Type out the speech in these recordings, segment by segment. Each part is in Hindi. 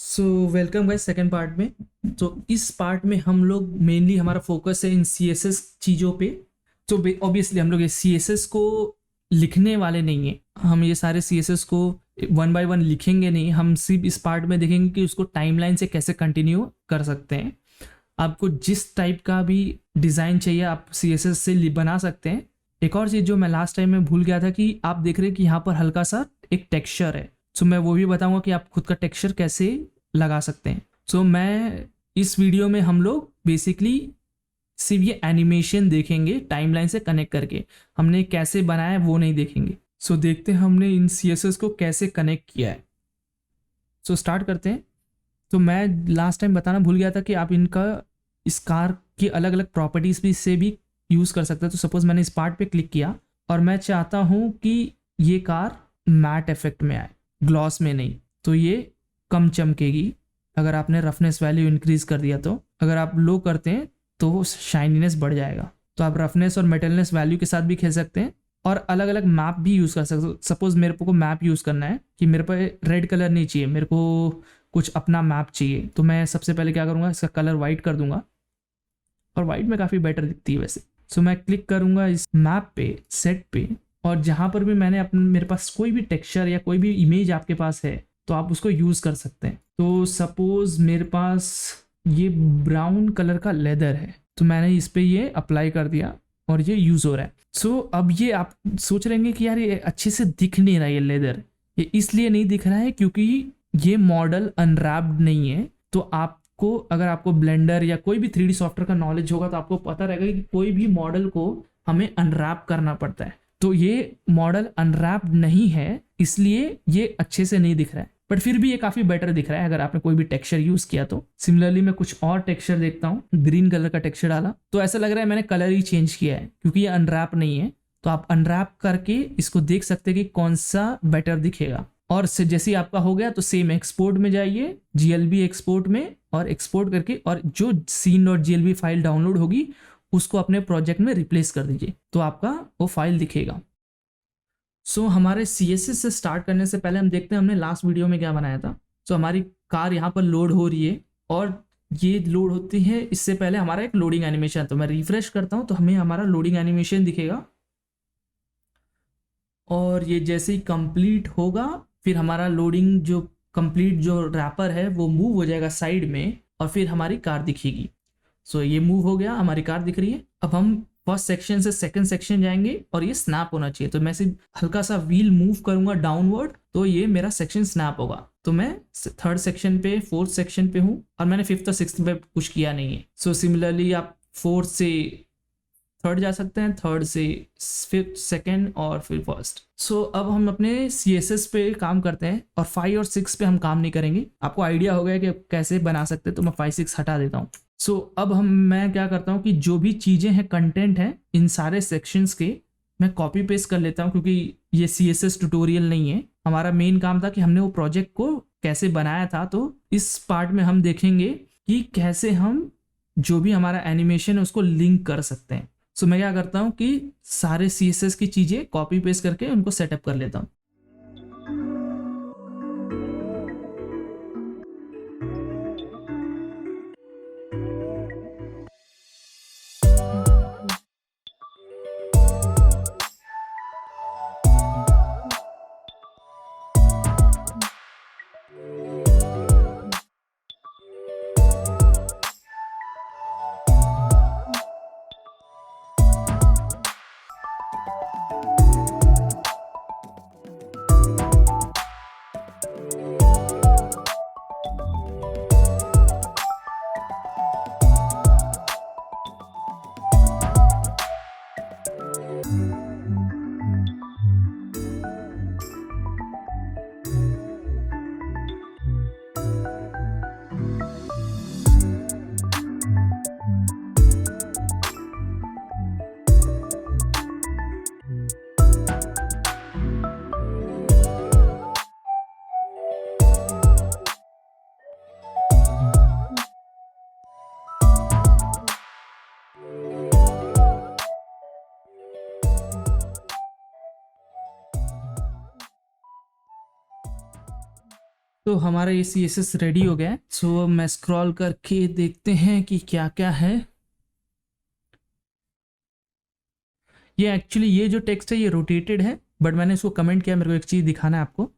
So welcome guys second part में। तो इस पार्ट में हम लोग मेनली हमारा फोकस है इन सी एस एस चीज़ों पे। तो ऑब्वियसली हम लोग ये सी एस एस को लिखने वाले नहीं हैं, हम ये सारे सी एस एस को वन बाय वन लिखेंगे नहीं, हम सिर्फ इस पार्ट में देखेंगे कि उसको टाइमलाइन से कैसे कंटिन्यू कर सकते हैं। आपको जिस टाइप का भी डिज़ाइन चाहिए आप सी एस एस से बना सकते हैं। एक और चीज़ जो मैं लास्ट टाइम में भूल गया था कि आप देख रहे हैं कि यहाँ पर हल्का सा एक टेक्सचर है। सो मैं वो भी बताऊंगा कि आप खुद का टेक्सचर कैसे लगा सकते हैं। सो मैं इस वीडियो में हम लोग बेसिकली सिर्फ ये एनिमेशन देखेंगे टाइमलाइन से कनेक्ट करके, हमने कैसे बनाया है वो नहीं देखेंगे। सो देखते हैं हमने इन सी एस एस को कैसे कनेक्ट किया है। सो स्टार्ट करते हैं। तो मैं लास्ट टाइम बताना भूल गया था कि आप इनका इस कार की अलग अलग प्रॉपर्टीज़ भी से भी यूज़ कर सकते हैं। तो सपोज़ मैंने इस पार्ट पे क्लिक किया और मैं चाहता हूँ कि ये कार मैट इफेक्ट में आए, ग्लॉस में नहीं, तो ये कम चमकेगी। अगर आपने रफनेस वैल्यू इंक्रीज़ कर दिया तो, अगर आप लो करते हैं तो वो शाइनीनेस बढ़ जाएगा। तो आप रफनेस और मेटलनेस वैल्यू के साथ भी खेल सकते हैं और अलग अलग मैप भी यूज़ कर सकते हो। सपोज़ मेरे को मैप यूज़ करना है कि मेरे पे रेड कलर नहीं चाहिए, मेरे को कुछ अपना मैप चाहिए, तो मैं सबसे पहले क्या करूँगा, इसका कलर वाइट कर दूंगा और वाइट में काफ़ी बेटर दिखती है वैसे। सो मैं क्लिक करूँगा इस मैप पे, सेट पे, और जहाँ पर भी मैंने अपने मेरे पास कोई भी टेक्सचर या कोई भी इमेज आपके पास है तो आप उसको यूज़ कर सकते हैं। तो सपोज़ मेरे पास ये ब्राउन कलर का लेदर है तो मैंने इस पर ये अप्लाई कर दिया और ये यूज़ हो रहा है। सो अब ये आप सोच रहेंगे कि यार ये अच्छे से दिख नहीं रहा है, ये लेदर ये इसलिए नहीं दिख रहा है क्योंकि ये मॉडल अनरैप्ड नहीं है। तो आपको अगर आपको ब्लेंडर या कोई भी 3D सॉफ्टवेयर का नॉलेज होगा तो आपको पता रहेगा कि कोई भी मॉडल को हमें अनरैप करना पड़ता है। तो ये मॉडल अनरैप्ड नहीं है इसलिए ये अच्छे से नहीं दिख रहा है, बट फिर भी ये काफ़ी बेटर दिख रहा है अगर आपने कोई भी टेक्सचर यूज़ किया तो। सिमिलरली मैं कुछ और टेक्सचर देखता हूँ, ग्रीन कलर का टेक्सचर डाला तो ऐसा लग रहा है मैंने कलर ही चेंज किया है क्योंकि ये अनरैप नहीं है। तो आप अनरैप करके इसको देख सकते हैं कि कौन सा बेटर दिखेगा। और जैसे ही आपका हो गया तो सेम एक्सपोर्ट में जाइए, GLB एक्सपोर्ट में, और एक्सपोर्ट करके और जो scene.glb फाइल डाउनलोड होगी उसको अपने प्रोजेक्ट में रिप्लेस कर दीजिए तो आपका वो फाइल दिखेगा। सो हमारे CSS से स्टार्ट करने से पहले हम देखते हैं हमने लास्ट वीडियो में क्या बनाया था। सो हमारी कार यहाँ पर लोड हो रही है और ये लोड होती है, इससे पहले हमारा एक लोडिंग एनिमेशन, तो मैं रिफ्रेश करता हूँ तो हमें हमारा लोडिंग एनिमेशन दिखेगा और ये जैसे ही कंप्लीट होगा फिर हमारा लोडिंग जो कंप्लीट जो रैपर है वो मूव हो जाएगा साइड में और फिर हमारी कार दिखेगी। सो ये मूव हो गया, हमारी कार दिख रही है। अब हम फर्स्ट सेक्शन से सेकंड सेक्शन जाएंगे और ये स्नैप होना चाहिए, तो मैं सिर्फ हल्का सा व्हील मूव करूंगा डाउनवर्ड तो ये मेरा सेक्शन स्नैप होगा। तो मैं थर्ड सेक्शन पे, फोर्थ सेक्शन पे हूँ और मैंने फिफ्थ और सिक्स्थ पे कुछ किया नहीं है। सो सिमिलरली आप फोर्थ से थर्ड जा सकते हैं, थर्ड से फिफ्थ, सेकंड और फिर फर्स्ट। सो अब हम अपने CSS पे काम करते हैं और 5 और 6 पे हम काम नहीं करेंगे। आपको आइडिया हो गया कि कैसे बना सकते हैं, तो मैं 5 6 हटा देता हूँ। सो अब मैं क्या करता हूँ कि जो भी चीज़ें हैं, कंटेंट है इन सारे सेक्शंस के, मैं कॉपी पेस्ट कर लेता हूँ क्योंकि ये CSS ट्यूटोरियल नहीं है। हमारा मेन काम था कि हमने वो प्रोजेक्ट को कैसे बनाया था, तो इस पार्ट में हम देखेंगे कि कैसे हम जो भी हमारा एनिमेशन है उसको लिंक कर सकते हैं। सो मैं क्या करता हूँ कि सारे CSS की चीज़ें कॉपी पेस्ट करके उनको सेटअप कर लेता हूँ। तो हमारा ये CSS रेडी हो गया है। सो मैं स्क्रॉल करके देखते हैं कि क्या क्या है। ये एक्चुअली ये जो टेक्स्ट है ये रोटेटेड है, बट मैंने इसको कमेंट किया, मेरे को एक चीज़ दिखाना है आपको।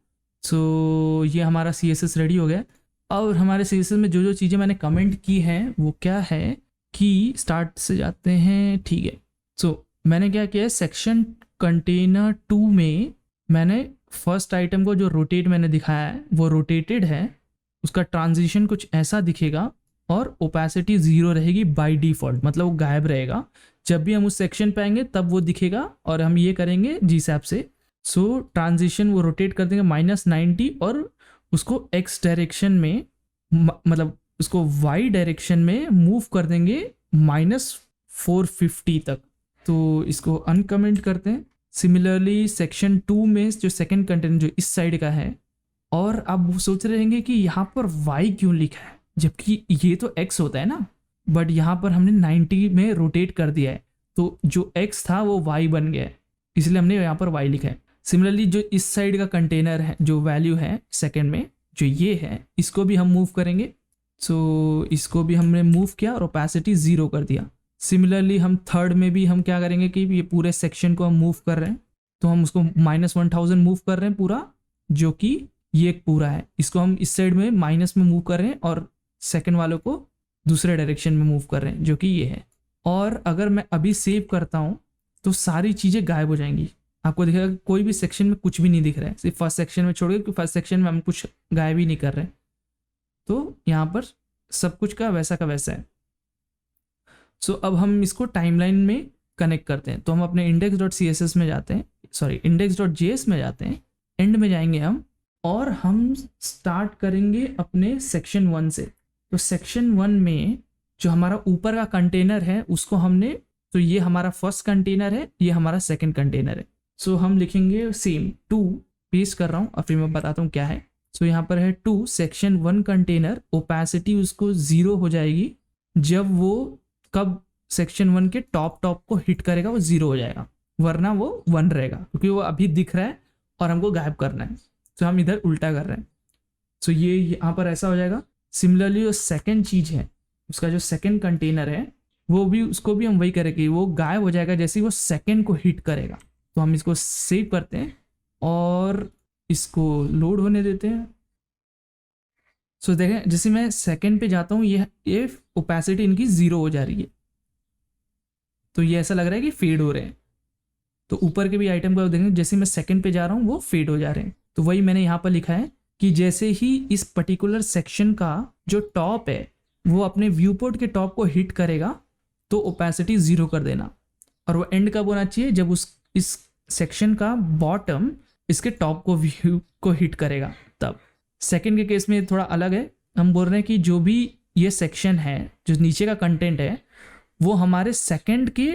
सो ये हमारा CSS रेडी हो गया। और हमारे CSS में जो जो चीज़ें मैंने कमेंट की हैं वो क्या है कि स्टार्ट से जाते हैं, ठीक है। सो मैंने क्या किया है, सेक्शन कंटेनर 2 में मैंने फर्स्ट आइटम को जो रोटेट मैंने दिखाया है वो रोटेटेड है, उसका ट्रांजिशन कुछ ऐसा दिखेगा और ओपेसिटी 0 रहेगी बाय डिफ़ॉल्ट, मतलब वो गायब रहेगा। जब भी हम उस सेक्शन पे आएंगे तब वो दिखेगा और हम ये करेंगे GSAP से। सो ट्रांजिशन वो रोटेट कर देंगे -90 और उसको x डायरेक्शन में मतलब उसको y डायरेक्शन में मूव कर देंगे -450 तक। तो इसको अनकमेंट करते हैं। सिमिलरली सेक्शन 2 में जो सेकंड कंटेनर जो इस साइड का है, और आप वो सोच रहे होंगे कि यहाँ पर y क्यों लिखा है जबकि ये तो x होता है ना, बट यहाँ पर हमने 90 में रोटेट कर दिया है तो जो x था वो y बन गया है, इसलिए हमने यहाँ पर y लिखा है। सिमिलरली जो इस साइड का कंटेनर है, जो वैल्यू है सेकंड में जो ये है, इसको भी हम मूव करेंगे। सो इसको भी हमने मूव किया और ओपेसिटी 0 कर दिया। सिमिलरली हम थर्ड में भी हम क्या करेंगे कि ये पूरे सेक्शन को हम मूव कर रहे हैं, तो हम उसको -1000 मूव कर रहे हैं पूरा, जो कि ये एक पूरा है। इसको हम इस साइड में माइनस में मूव कर रहे हैं और सेकंड वालों को दूसरे डायरेक्शन में मूव कर रहे हैं, जो कि ये है। और अगर मैं अभी सेव करता हूँ तो सारी चीज़ें गायब हो जाएंगी। आपको दिखेगा कि कोई भी सेक्शन में कुछ भी नहीं दिख रहा है, सिर्फ फर्स्ट सेक्शन में छोड़ के, क्योंकि फर्स्ट सेक्शन में हम कुछ गायब ही नहीं कर रहे। तो यहाँ पर सब कुछ का वैसा है। सो अब हम इसको टाइमलाइन में कनेक्ट करते हैं। तो हम अपने index.css में जाते हैं, सॉरी index.js में जाते हैं, एंड में जाएंगे हम और हम स्टार्ट करेंगे अपने सेक्शन 1 से। तो सेक्शन 1 में जो हमारा ऊपर का कंटेनर है उसको हमने, तो ये हमारा फर्स्ट कंटेनर है, ये हमारा सेकंड कंटेनर है। सो हम लिखेंगे सेम 2, पेस्ट कर रहा हूँ और फिर मैं बताता हूँ क्या है। सो यहाँ पर है 2 सेक्शन 1 कंटेनर, ओपेसिटी उसको 0 हो जाएगी जब वो कब सेक्शन 1 के टॉप को हिट करेगा वो 0 हो जाएगा, वरना वो 1 रहेगा क्योंकि वो अभी दिख रहा है और हमको गायब करना है। तो हम इधर उल्टा कर रहे हैं। सो ये यहाँ पर ऐसा हो जाएगा। सिमिलरली जो सेकंड चीज़ है, उसका जो सेकंड कंटेनर है वो भी, उसको भी हम वही करेंगे, वो गायब हो जाएगा जैसे ही वो सेकंड को हिट करेगा। तो हम इसको सेव करते हैं और इसको लोड होने देते हैं। सो देखें जैसे मैं सेकंड पे जाता हूँ ये ओपेसिटी इनकी 0 हो जा रही है, तो ये ऐसा लग रहा है कि फेड हो रहे हैं। तो ऊपर के भी आइटम को देखेंगे, जैसे मैं सेकंड पे जा रहा हूँ वो फेड हो जा रहे हैं। तो वही मैंने यहाँ पर लिखा है कि जैसे ही इस पर्टिकुलर सेक्शन का जो टॉप है वो अपने व्यू पोर्ट के टॉप को हिट करेगा तो ओपेसिटी 0 कर देना। और वो एंड कब होना चाहिए, जब इस सेक्शन का बॉटम इसके टॉप को व्यू को हिट करेगा तब। सेकंड के केस में थोड़ा अलग है, हम बोल रहे हैं कि जो भी ये सेक्शन है, जो नीचे का कंटेंट है, वो हमारे सेकंड के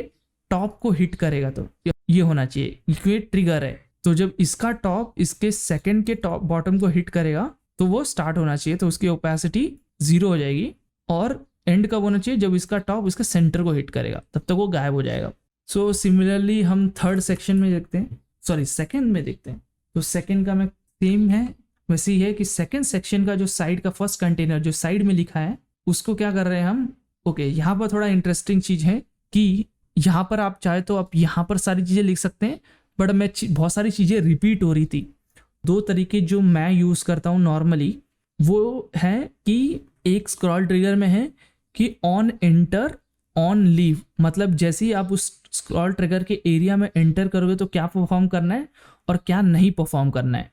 टॉप को हिट करेगा तो ये होना चाहिए, क्योंकि ट्रिगर है। तो जब इसका टॉप इसके सेकंड के टॉप बॉटम को हिट करेगा तो वो स्टार्ट होना चाहिए, तो उसकी ओपेसिटी 0 हो जाएगी। और एंड कब होना चाहिए, जब इसका टॉप इसके सेंटर को हिट करेगा, तब तक वो गायब हो जाएगा। सो सिमिलरली हम थर्ड सेक्शन में देखते हैं, सॉरी सेकंड में देखते हैं। तो सेकंड का मैं सेम है वैसे ही है कि सेकंड सेक्शन का जो साइड का फर्स्ट कंटेनर जो साइड में लिखा है उसको क्या कर रहे हैं हम, ओके यहाँ पर थोड़ा इंटरेस्टिंग चीज़ है कि यहाँ पर आप चाहे तो आप यहाँ पर सारी चीज़ें लिख सकते हैं, बट मैं बहुत सारी चीज़ें रिपीट हो रही थी। 2 तरीके जो मैं यूज़ करता हूँ नॉर्मली वो है कि एक स्क्रॉल ट्रिगर में है कि ऑन एंटर ऑन लीव, मतलब जैसे ही आप उस स्क्रॉल ट्रिगर के एरिया में एंटर करोगे तो क्या परफॉर्म करना है और क्या नहीं परफॉर्म करना है।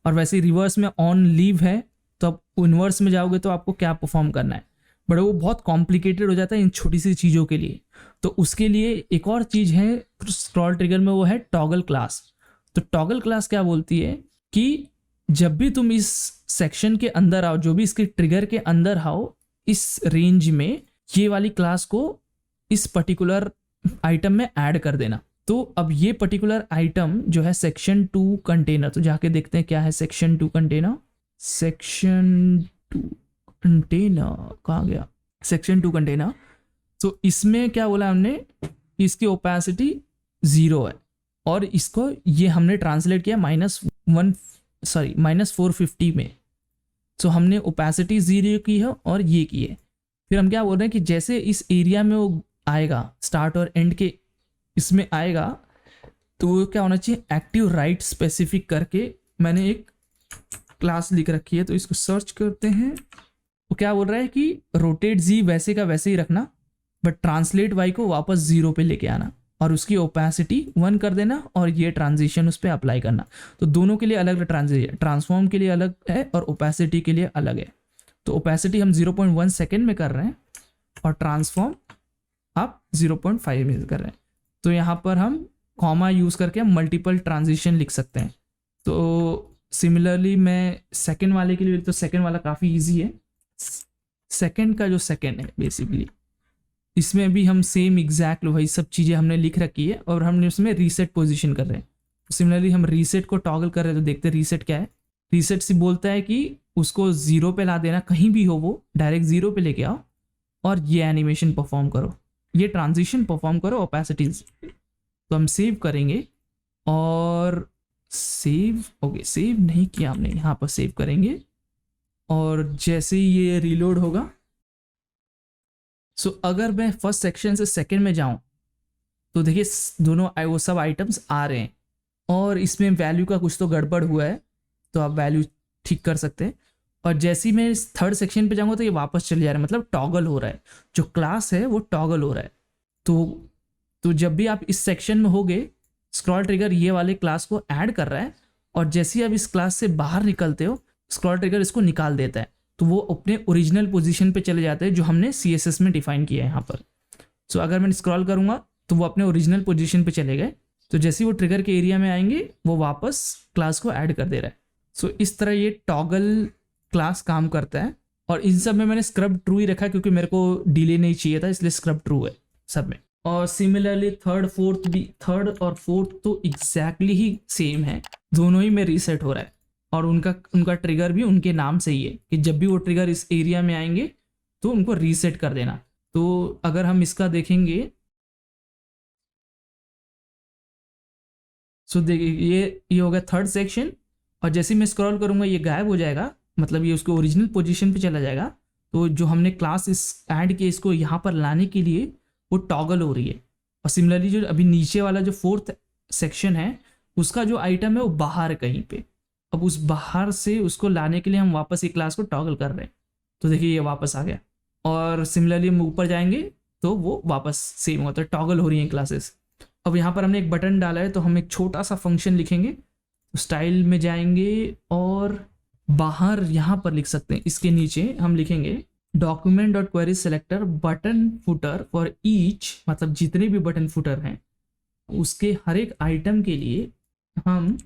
और वैसे ही रिवर्स में ऑन लीव है तो आप इन्वर्स में जाओगे तो आपको क्या परफॉर्म करना है, बट वो बहुत कॉम्प्लिकेटेड हो जाता है इन छोटी सी चीज़ों के लिए। तो उसके लिए एक और चीज़ है स्क्रॉल ट्रिगर में, वो है टॉगल क्लास। तो टॉगल क्लास क्या बोलती है कि जब भी तुम इस सेक्शन के अंदर आओ, जो भी इसके ट्रिगर के अंदर आओ इस रेंज में, ये वाली क्लास को इस पर्टिकुलर आइटम में ऐड कर देना। तो अब ये पर्टिकुलर आइटम जो है सेक्शन 2 कंटेनर, तो जाके देखते हैं क्या है सेक्शन 2 कंटेनर। सेक्शन 2 कंटेनर कहाँ गया, सेक्शन 2 कंटेनर। तो इसमें क्या बोला हमने, इसकी ओपेसिटी 0 है और इसको ये हमने ट्रांसलेट किया -450 में। सो हमने ओपेसिटी 0 की है और ये की है। फिर हम क्या बोल रहे हैं कि जैसे इस एरिया में वो आएगा, स्टार्ट और एंड के इसमें आएगा, तो वो क्या होना चाहिए, एक्टिव राइट स्पेसिफिक करके मैंने एक क्लास लिख रखी है, तो इसको सर्च करते हैं। वो क्या बोल रहा है कि रोटेट जी वैसे का वैसे ही रखना, बट ट्रांसलेट वाई को वापस 0 पे लेके आना और उसकी ओपेसिटी 1 कर देना और ये ट्रांजिशन उस पर अप्लाई करना। तो दोनों के लिए अलग ट्रांजिशन, ट्रांसफॉर्म के लिए अलग है और ओपेसिटी के लिए अलग है। तो ओपेसिटी हम 0.1 सेकेंड में कर रहे हैं और ट्रांसफॉर्म आप 0.5 में कर रहे हैं। तो यहाँ पर हम कॉमा यूज़ करके हम मल्टीपल ट्रांजिशन लिख सकते हैं। तो सिमिलरली मैं सेकेंड वाले के लिए, तो सेकेंड वाला काफ़ी ईजी है। सेकेंड का जो सेकेंड है बेसिकली, इसमें भी हम सेम एग्जैक्ट वही सब चीज़ें हमने लिख रखी है और हमने उसमें रीसेट पोजीशन कर रहे हैं। सिमिलरली हम रीसेट को टॉगल कर रहे हैं, तो देखते हैं रीसेट क्या है। रीसेट से बोलता है कि उसको 0 पे ला देना, कहीं भी हो वो डायरेक्ट 0 पे लेके आओ और ये एनिमेशन परफॉर्म करो, ये ट्रांजिशन परफॉर्म करो ओपेसिटीज। तो हम सेव करेंगे और सेव, ओके सेव नहीं किया हमने, यहाँ पर सेव करेंगे और जैसे ही ये रीलोड होगा, सो अगर मैं फर्स्ट सेक्शन से सेकंड में जाऊं तो देखिए दोनों वो सब आइटम्स आ रहे हैं और इसमें वैल्यू का कुछ तो गड़बड़ हुआ है, तो आप वैल्यू ठीक कर सकते हैं। और जैसे ही मैं इस थर्ड सेक्शन पे जाऊंगा तो ये वापस चले जा रहा है, मतलब टॉगल हो रहा है, जो क्लास है वो टॉगल हो रहा है। तो जब भी आप इस सेक्शन में होगे, स्क्रॉल ट्रिगर ये वाले क्लास को ऐड कर रहा है और जैसे ही आप इस क्लास से बाहर निकलते हो, स्क्रॉल ट्रिगर इसको निकाल देता है, तो वो अपने ओरिजिनल पोजीशन पे चले जाते हैं जो हमने CSS में डिफाइन किया है यहाँ पर। सो अगर मैं स्क्रॉल करूँगा तो वो अपने ओरिजिनल पोजीशन पे चले गए, तो जैसे ही वो ट्रिगर के एरिया में आएंगे वो वापस क्लास को ऐड कर दे रहा है। सो इस तरह ये टॉगल क्लास काम करता है। और इन सब में मैंने स्क्रब ट्रू ही रखा क्योंकि मेरे को डिले नहीं चाहिए था, इसलिए स्क्रब ट्रू है सब में। और सिमिलरली थर्ड और फोर्थ तो एग्जैक्टली ही सेम है, दोनों ही में रीसेट हो रहा है और उनका ट्रिगर भी उनके नाम से ही है कि जब भी वो ट्रिगर इस एरिया में आएंगे तो उनको रीसेट कर देना। तो अगर हम इसका देखेंगे, सो देखिए ये हो गया थर्ड सेक्शन और जैसे मैं स्क्रॉल करूंगा ये गायब हो जाएगा, मतलब ये उसके ओरिजिनल पोजीशन पे चला जाएगा। तो जो हमने क्लास इस ऐड किया इसको यहाँ पर लाने के लिए वो टॉगल हो रही है। और सिमिलरली जो अभी नीचे वाला जो फोर्थ सेक्शन है उसका जो आइटम है वो बाहर है कहीं पे, अब उस बाहर से उसको लाने के लिए हम वापस ये क्लास को टॉगल कर रहे हैं। तो देखिए ये वापस आ गया और सिमिलरली हम ऊपर जाएंगे तो वो वापस सेम होता है, टॉगल हो रही हैं क्लासेस। अब यहाँ पर हमने एक बटन डाला है तो हम एक छोटा सा फंक्शन लिखेंगे, तो स्टाइल में जाएंगे और बाहर यहाँ पर लिख सकते हैं, इसके नीचे हम लिखेंगे document.query selector button footer for each, मतलब जितने भी बटन फुटर हैं उसके हर एक आइटम के लिए हम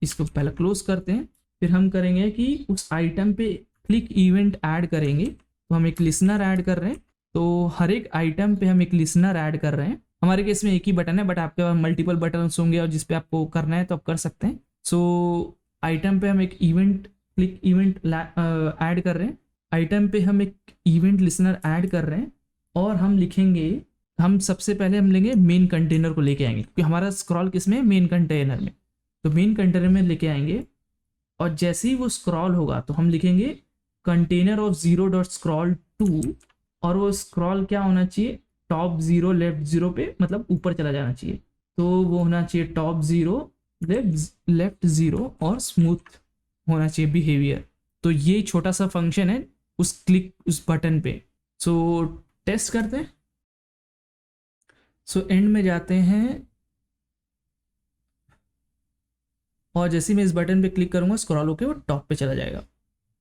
इसको पहले क्लोज करते हैं। फिर हम करेंगे कि उस आइटम पे क्लिक इवेंट ऐड करेंगे, तो हम एक लिसनर ऐड कर रहे हैं। तो हर एक आइटम पे हम एक लिसनर ऐड कर रहे हैं। हमारे केस में एक ही बटन है बट आपके पास मल्टीपल बटन होंगे और जिसपे आपको करना है तो आप कर सकते हैं। सो आइटम पे हम एक इवेंट क्लिक इवेंट ऐड कर रहे हैं, आइटम पे हम एक इवेंट लिसनर ऐड कर रहे हैं और हम लिखेंगे, हम सबसे पहले हम लेंगे मेन कंटेनर को लेके आएंगे क्योंकि हमारा स्क्रॉल किस में, मेन कंटेनर में। तो मेन कंटेनर में लेके आएंगे और जैसे ही वो स्क्रॉल होगा तो हम लिखेंगे कंटेनर ऑफ 0.scroll2 और वो स्क्रॉल क्या होना चाहिए, टॉप 0 लेफ्ट 0 पे, मतलब ऊपर चला जाना चाहिए। तो वो होना चाहिए टॉप 0 लेफ्ट 0 और स्मूथ होना चाहिए बिहेवियर। तो ये छोटा सा फंक्शन है उस बटन पे। सो टेस्ट करते हैं। सो एंड में जाते हैं और जैसे मैं इस बटन पे क्लिक करूंगा स्क्रॉल होके वो टॉप पे चला जाएगा।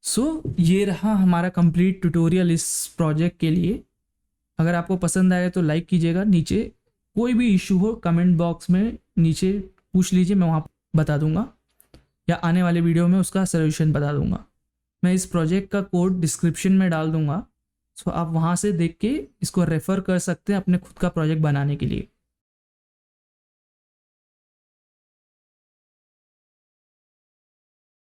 सो ये रहा हमारा कंप्लीट ट्यूटोरियल इस प्रोजेक्ट के लिए। अगर आपको पसंद आए तो लाइक कीजिएगा, नीचे कोई भी इशू हो कमेंट बॉक्स में नीचे पूछ लीजिए, मैं वहाँ बता दूंगा या आने वाले वीडियो में उसका सॉल्यूशन बता दूंगा। मैं इस प्रोजेक्ट का कोड डिस्क्रिप्शन में डाल दूंगा, सो आप वहाँ से देख के इसको रेफ़र कर सकते हैं अपने खुद का प्रोजेक्ट बनाने के लिए।